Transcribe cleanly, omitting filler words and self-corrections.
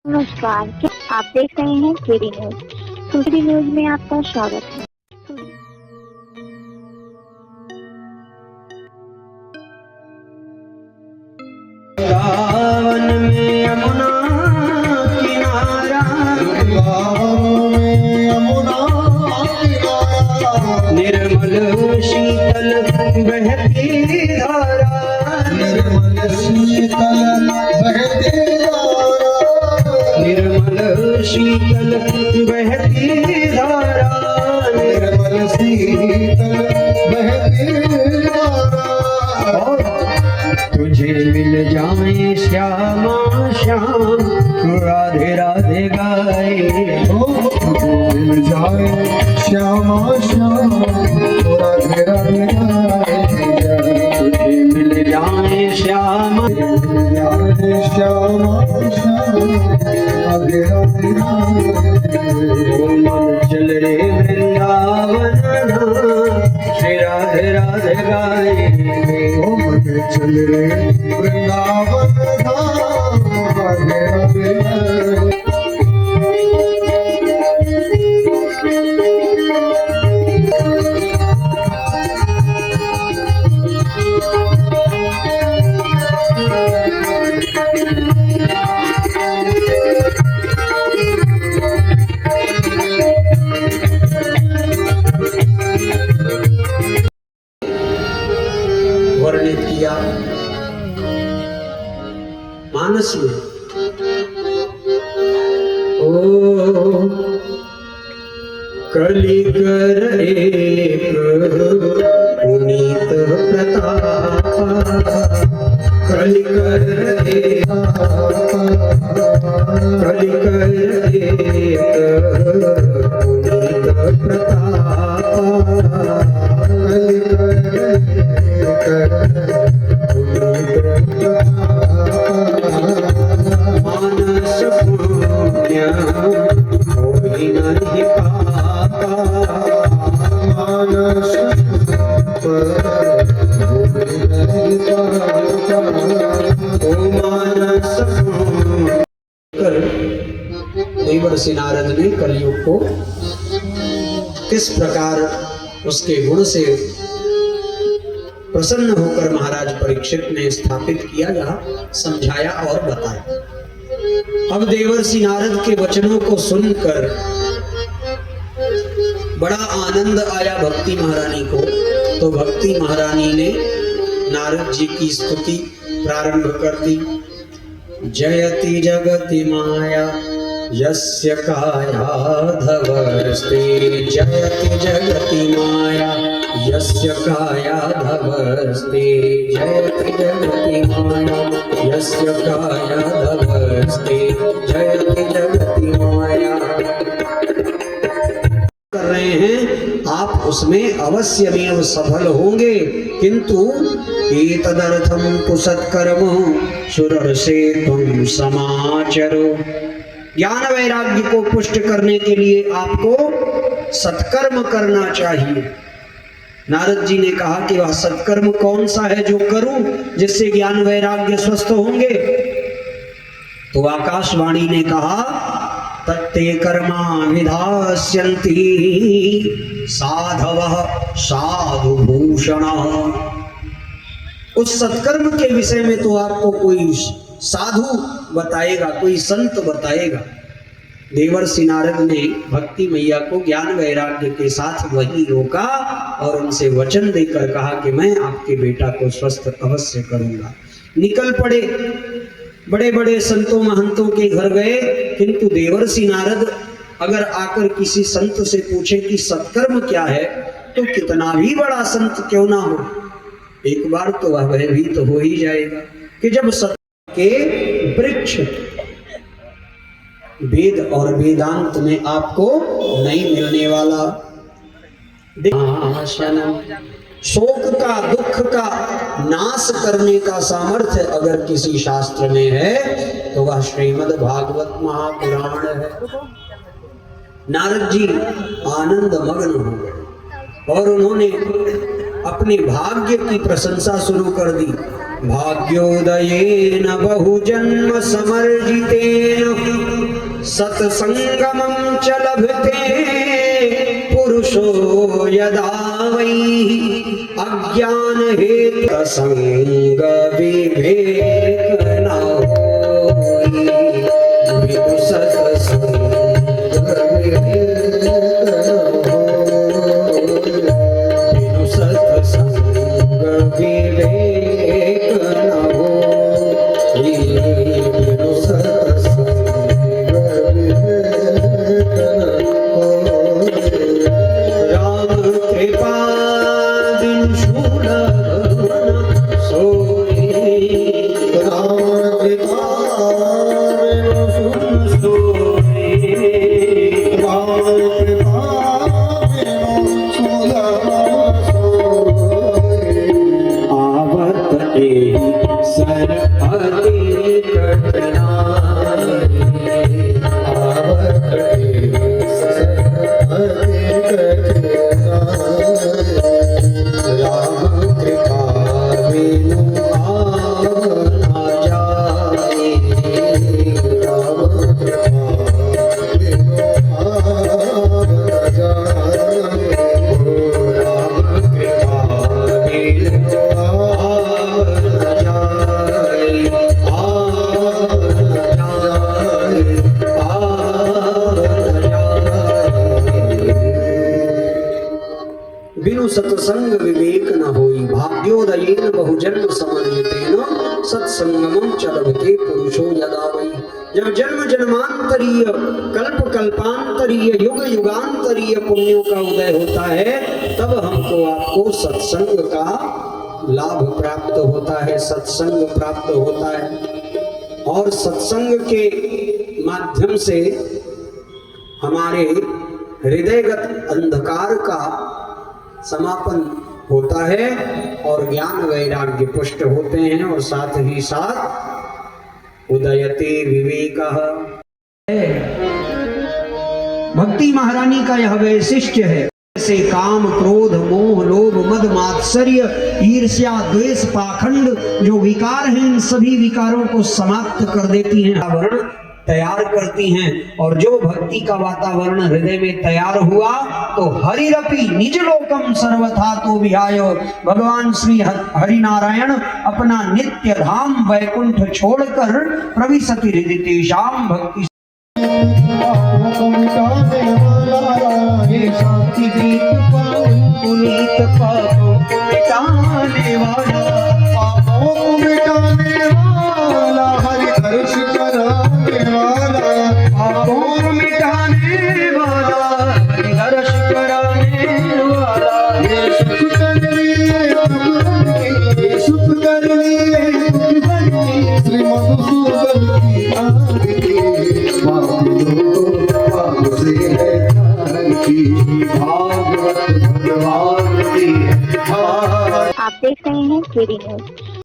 नमस्कार, क्या आप देख रहे हैं केडी न्यूज। केडी न्यूज में आपका स्वागत है। गावन में यमुना किनारा, गावन में यमुना किनारा, निर्मल शीतल बहती धारा, निर्मल शीतल बहती धारा, निर्मल शीतल बहती धारा, निर्मल शीतल बहती धारा। तुझे मिल जाए श्यामा श्याम, राधे राधे गाए, मिल जाए श्यामा श्याम, राधे राधे गाए। तुझे मिल जाए श्यामा, मिल जाए श्यामा श्याम, राधे राधे गाए। ओ मन चल रे वृंदावन श्री राधे राधे गाए। ओ मन चल रे वृंदावन धाम, राधे राधे गाए। वर्णित किया मानस में। ओ कलिकर एक पुनीत प्रताप, कलिकर एक, कलिकर एक पुनीत प्रताप, मानस पुण्य होई नहीं पापा, मानस ओ मानस कर देवर्षि नारद ने कलयुग को किस प्रकार उसके गुण से प्रसन्न होकर महाराज परीक्षित ने स्थापित किया, यह समझाया और बताया। अब देवर्षि नारद के वचनों को सुनकर बड़ा आनंद आया भक्ति महारानी को। तो भक्ति महारानी ने नारद जी की स्तुति प्रारंभ कर दी। जयति जगति माया यस्य कायाधवस्ते, जयति जगति माया यस्य कायाधवस्ते, जयति जगति माया यस्य कायाधवस्ते, जयति जगति माया। कर रहे हैं आप उसमें अवश्यमेव सफल होंगे, किंतु एतदर्थम कुसत्कर्म सुरर्षे तुम समाचरो। ज्ञान वैराग्य को पुष्ट करने के लिए आपको सत्कर्म करना चाहिए। नारद जी ने कहा कि वह सत्कर्म कौन सा है जो करूं जिससे ज्ञान वैराग्य स्वस्थ होंगे। तो आकाशवाणी ने कहा तत्ते कर्मा विधास्यन्ति साधवः साधुभूषण। उस सत्कर्म के विषय में तो आपको कोई साधु बताएगा, कोई संत बताएगा। देवर्षि नारद ने भक्ति मैया को ज्ञान वैराग्य के साथ वही रोका और उनसे वचन देकर कहा कि मैं आपके बेटा को स्वस्थ अवश्य करूंगा। निकल पड़े, बड़े बड़े संतों महंतों के घर गए, किंतु देवर्षि नारद अगर आकर किसी संत से पूछे कि सत्कर्म क्या है, तो कितना भी बड़ा संत क्यों ना हो, एक बार तो वह भयभीत हो ही जाएगा कि जब सत्य के वृक्ष वेद और वेदांत में आपको नहीं मिलने वाला। शोक का, दुख का नाश करने का सामर्थ्य अगर किसी शास्त्र में है तो वह श्रीमद् भागवत महापुराण है। नारद जी आनंद मग्न हो गए और उन्होंने अपने भाग्य की प्रशंसा शुरू कर दी। भाग्योदयेन बहुजन्म समर्जितेन सत्संगमं च लभते पुरुषो यदा वै अज्ञान हेतु संग विवेक न होई विदु सत्संग विदु सत्संग विवेक न होई विदु राम कृपा बिनु शूल सोई राम कृपा सोई राम कृपा आवत एहि सर अति कठिनाई राम कृपा बिनु आना जाए राम कृपा बिनु आना जाए राम कृपा बिनु आना जाए बिनु सत्संग विवेक न होई भाग्योदयेन बहुजन्म समन्वितेन सत्संगमं च लभते पुरुषो यदा वै। जब जन्म जन्मांतरीय कल्प कल्पांतरीय युग युगांतरीय पुण्यों का उदय होता है तब हमको आपको सत्संग का लाभ प्राप्त होता है, सत्संग प्राप्त होता है। और सत्संग के माध्यम से हमारे हृदयगत अंधकार का समापन होता है और ज्ञान वैराग्य पुष्ट होते हैं और साथ ही साथ उदयते विवेकः। भक्ति महारानी का यह वैशिष्ट्य है। से काम क्रोध मोह लोभ मद मात्सर्य ईर्ष्या द्वेष पाखंड जो विकार हैं इन सभी विकारों को समाप्त कर देती हैं, वातावरण तैयार करती हैं। और जो भक्ति का वातावरण हृदय में तैयार हुआ तो हरिरपि निज लोकम सर्वथा तो विहाय भगवान श्री हरि नारायण अपना नित्य धाम वैकुंठ छोड़कर प्रविशति हृदि तेषां भक्ति शांति गीत पुनीत पापों को मिटाने वाला पापों को मिटाने वाला हरि दर्श कराने वाला पापों को मिटाने वाला हरि दर्श कराने वाला ये सुख कर लिए सुख कर लिए श्री मधुसूदन की आरती भागवत भगवान की आप देख रहे हैं केडी न्यूज।